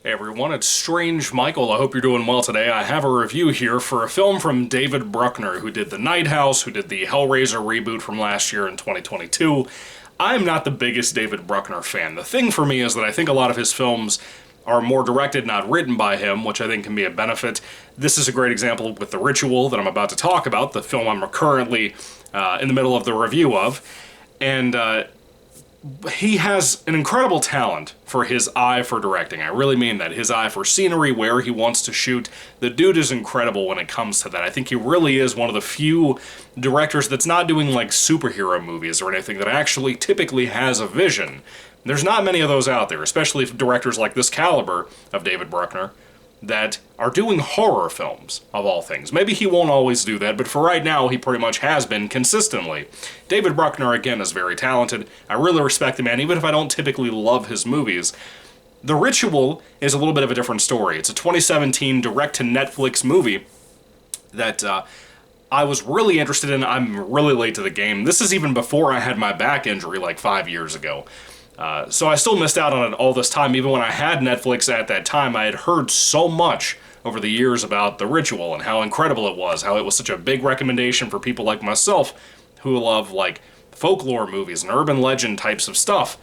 Hey everyone, it's Strange Michael. I hope you're doing well today. I have a review here for a film from David Bruckner, who did The Night House, who did the Hellraiser reboot from last year in 2022. I'm not the biggest David Bruckner fan. The thing for me is that I think a lot of his films are more directed, not written by him, which I think can be a benefit. This is a great example with The Ritual that I'm about to talk about, the film I'm currently in the middle of the review of. And he has an incredible talent for his eye for directing. I really mean that. His eye for scenery, where he wants to shoot. The dude is incredible when it comes to that. I think he really is one of the few directors that's not doing like superhero movies or anything, that actually typically has a vision. There's not many of those out there, especially directors like this caliber of David Bruckner that are doing horror films, of all things. Maybe he won't always do that, but for right now, he pretty much has been consistently. David Bruckner, again, is very talented. I really respect the man, even if I don't typically love his movies. The Ritual is a little bit of a different story. It's a 2017 direct-to-Netflix movie that I was really interested in. I'm really late to the game. This is even before I had my back injury like 5 years ago. So I still missed out on it all this time. Even when I had Netflix at that time, I had heard so much over the years about The Ritual and how incredible it was, how it was such a big recommendation for people like myself who love like folklore movies and urban legend types of stuff.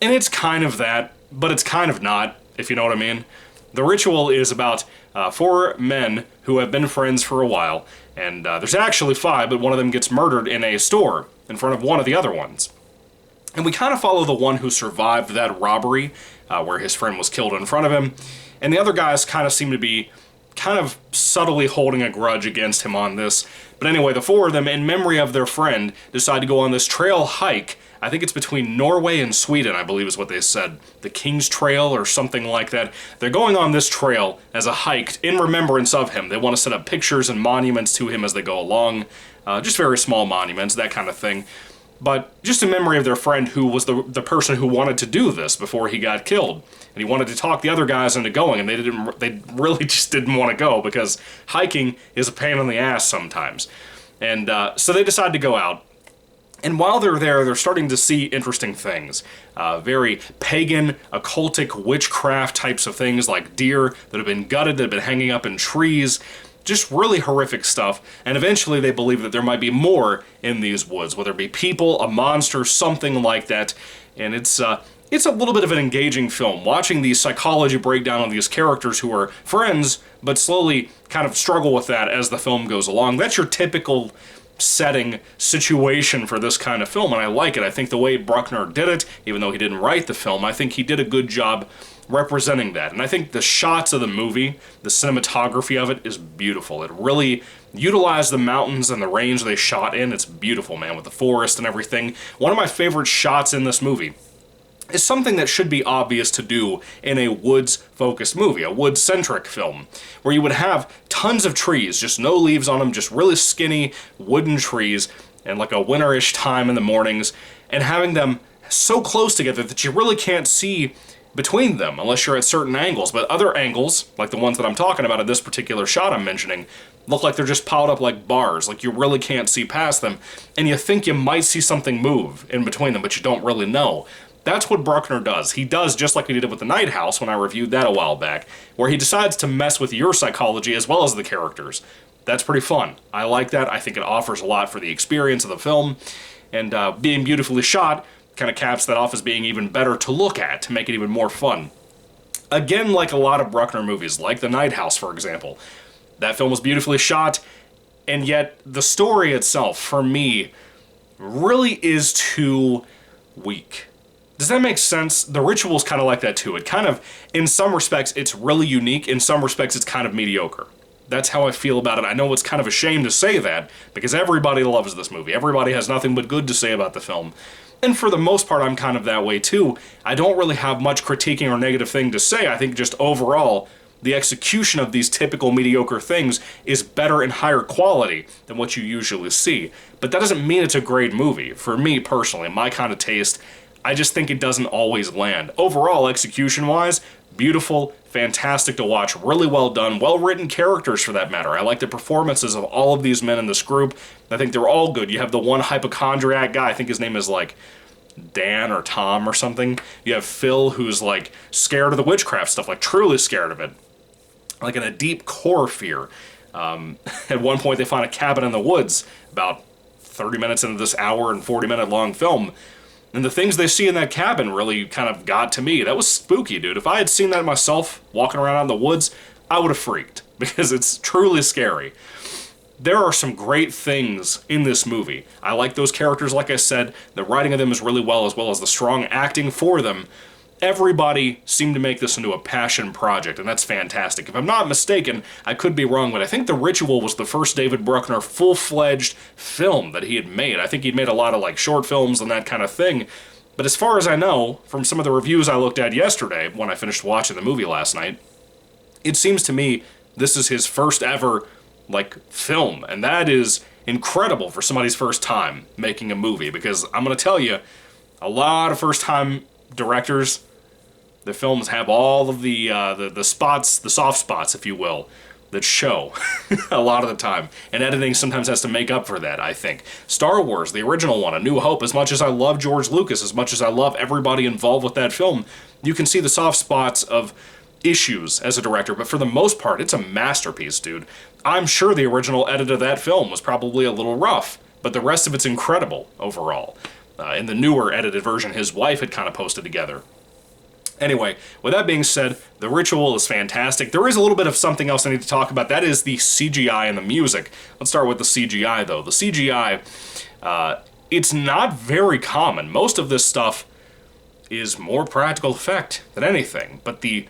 And it's kind of that, but it's kind of not, if you know what I mean. The Ritual is about four men who have been friends for a while, and there's actually five, but one of them gets murdered in a store in front of one of the other ones. And we kind of follow the one who survived that robbery, where his friend was killed in front of him, and the other guys kind of seem to be kind of subtly holding a grudge against him on this. But anyway, the four of them, in memory of their friend, decide to go on this trail hike. I think it's between Norway and Sweden, I believe is what they said. The King's Trail or something like that. They're going on this trail as a hike in remembrance of him. They want to set up pictures and monuments to him as they go along. Just very small monuments, that kind of thing. But just in memory of their friend who was the person who wanted to do this before he got killed. And he wanted to talk the other guys into going, and they really just didn't want to go because hiking is a pain in the ass sometimes. And so they decide to go out. And while they're there, they're starting to see interesting things. Very pagan, occultic, witchcraft types of things, like deer that have been gutted, that have been hanging up in trees. Just really horrific stuff, and eventually they believe that there might be more in these woods, whether it be people, a monster, something like that. And it's a little bit of an engaging film, watching the psychology breakdown of these characters who are friends, but slowly kind of struggle with that as the film goes along. That's your typical setting situation for this kind of film, and I like it. I think the way Bruckner did it, even though he didn't write the film, I think he did a good job representing that. And I think the shots of the movie, the cinematography of it is beautiful. It really utilized the mountains and the range they shot in. It's beautiful, man, with the forest and everything. One of my favorite shots in this movie is something that should be obvious to do in a woods-focused movie, a wood-centric film, where you would have tons of trees, just no leaves on them, just really skinny wooden trees, and like a winterish time in the mornings, and having them so close together that you really can't see between them unless you're at certain angles. But other angles, like the ones that I'm talking about in this particular shot I'm mentioning, look like they're just piled up like bars, like you really can't see past them, and you think you might see something move in between them, but you don't really know. That's what Bruckner does. He does just like he did with The Night House when I reviewed that a while back, where he decides to mess with your psychology as well as the characters. That's pretty fun. I like that. I think it offers a lot for the experience of the film, and being beautifully shot kind of caps that off as being even better to look at, to make it even more fun. Again, like a lot of Bruckner movies, like The Night House, for example, that film was beautifully shot, and yet the story itself, for me, really is too weak. Does that make sense? The Ritual's kind of like that too. It kind of, in some respects, it's really unique. In some respects, it's kind of mediocre. That's how I feel about it. I know it's kind of a shame to say that, because everybody loves this movie. Everybody has nothing but good to say about the film. And for the most part, I'm kind of that way too. I don't really have much critiquing or negative thing to say. I think just overall, the execution of these typical mediocre things is better and higher quality than what you usually see. But that doesn't mean it's a great movie. For me personally, my kind of taste, I just think it doesn't always land. Overall, execution-wise, beautiful, fantastic to watch, really well done, well-written characters for that matter. I like the performances of all of these men in this group. I think they're all good. You have the one hypochondriac guy, I think his name is like Dan or Tom or something. You have Phil, who's like scared of the witchcraft stuff, like truly scared of it, like in a deep core fear. At one point, they find a cabin in the woods about 30 minutes into this hour and 40-minute long film. And the things they see in that cabin really kind of got to me. That was spooky, dude. If I had seen that myself walking around out in the woods, I would have freaked, because it's truly scary. There are some great things in this movie. I like those characters, like I said. The writing of them is really well as the strong acting for them. Everybody seemed to make this into a passion project, and that's fantastic. If I'm not mistaken, I could be wrong, but I think The Ritual was the first David Bruckner full-fledged film that he had made. I think he'd made a lot of like short films and that kind of thing. But as far as I know, from some of the reviews I looked at yesterday when I finished watching the movie last night, it seems to me this is his first ever like film, and that is incredible for somebody's first time making a movie, because I'm going to tell you, a lot of first-time directors, the films have all of the spots, the soft spots, if you will, that show a lot of the time. And editing sometimes has to make up for that, I think. Star Wars, the original one, A New Hope, as much as I love George Lucas, as much as I love everybody involved with that film, you can see the soft spots of issues as a director, but for the most part, it's a masterpiece, dude. I'm sure the original edit of that film was probably a little rough, but the rest of it's incredible overall. In the newer edited version, his wife had kind of posted together. Anyway, with that being said, The Ritual is fantastic. There is a little bit of something else I need to talk about. That is the CGI and the music. Let's start with the CGI, though. The CGI, it's not very common. Most of this stuff is more practical effect than anything, but the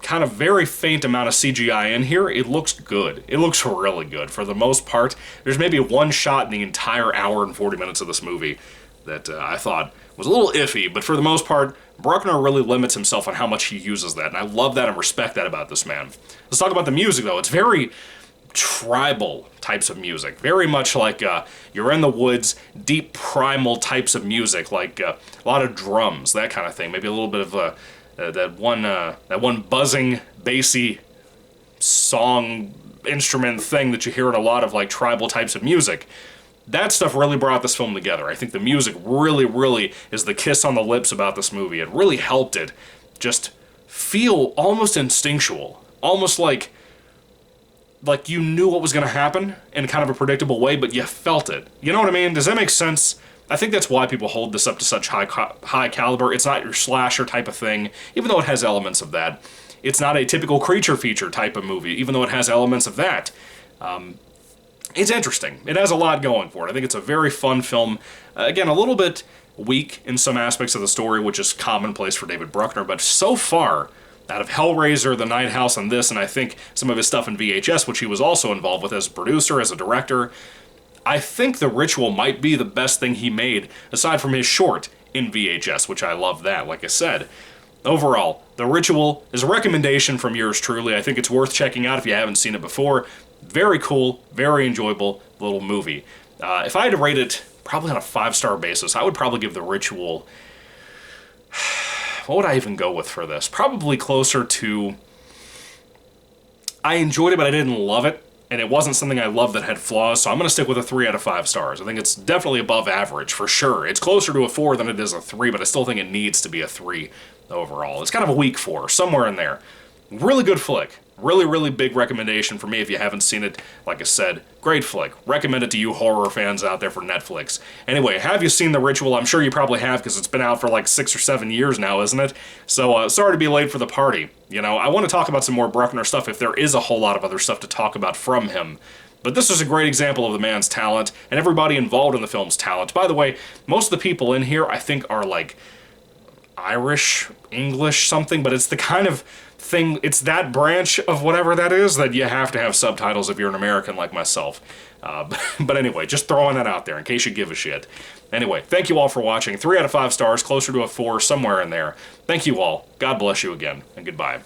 kind of very faint amount of CGI in here, it looks good. It looks really good for the most part. There's maybe one shot in the entire hour and 40 minutes of this movie that I thought was a little iffy, but for the most part, Bruckner really limits himself on how much he uses that, and I love that and respect that about this man. Let's talk about the music, though. It's very tribal types of music, very much like you're in the woods, deep primal types of music, like a lot of drums, that kind of thing. Maybe a little bit of that one buzzing, bassy song instrument thing that you hear in a lot of like tribal types of music. That stuff really brought this film together. I think the music really, really is the kiss on the lips about this movie. It really helped it just feel almost instinctual, almost like you knew what was going to happen in kind of a predictable way, but you felt it. You know what I mean? Does that make sense? I think that's why people hold this up to such high caliber. It's not your slasher type of thing, even though it has elements of that. It's not a typical creature feature type of movie, even though it has elements of that. It's interesting. It has a lot going for it. I think it's a very fun film. Again, a little bit weak in some aspects of the story, which is commonplace for David Bruckner, but so far, out of Hellraiser, The Night House, and this, and I think some of his stuff in VHS, which he was also involved with as a producer, as a director, I think The Ritual might be the best thing he made, aside from his short in VHS, which I love that, like I said. Overall, The Ritual is a recommendation from yours truly. I think it's worth checking out if you haven't seen it before. Very cool, very enjoyable little movie. If I had to rate it, probably on a 5-star basis, I would probably give The Ritual... What would I even go with for this? Probably closer to... I enjoyed it, but I didn't love it. And it wasn't something I loved that had flaws, so I'm going to stick with a 3 out of 5 stars. I think it's definitely above average, for sure. It's closer to a 4 than it is a 3, but I still think it needs to be a 3 overall. It's kind of a weak 4, somewhere in there. Really good flick. Really, really big recommendation for me if you haven't seen it. Like I said, great flick. Recommend it to you horror fans out there for Netflix. Anyway, have you seen The Ritual? I'm sure you probably have, because it's been out for like 6 or 7 years now, isn't it? So, sorry to be late for the party. You know, I want to talk about some more Bruckner stuff if there is a whole lot of other stuff to talk about from him. But this is a great example of the man's talent, and everybody involved in the film's talent. By the way, most of the people in here, I think, are like Irish, English, something, but it's the kind of thing, it's that branch of whatever that is that you have to have subtitles if you're an American like myself. But anyway, just throwing that out there in case you give a shit. Anyway, thank you all for watching. 3 out of 5 stars, closer to a 4, somewhere in there. Thank you all. God bless you again, and goodbye.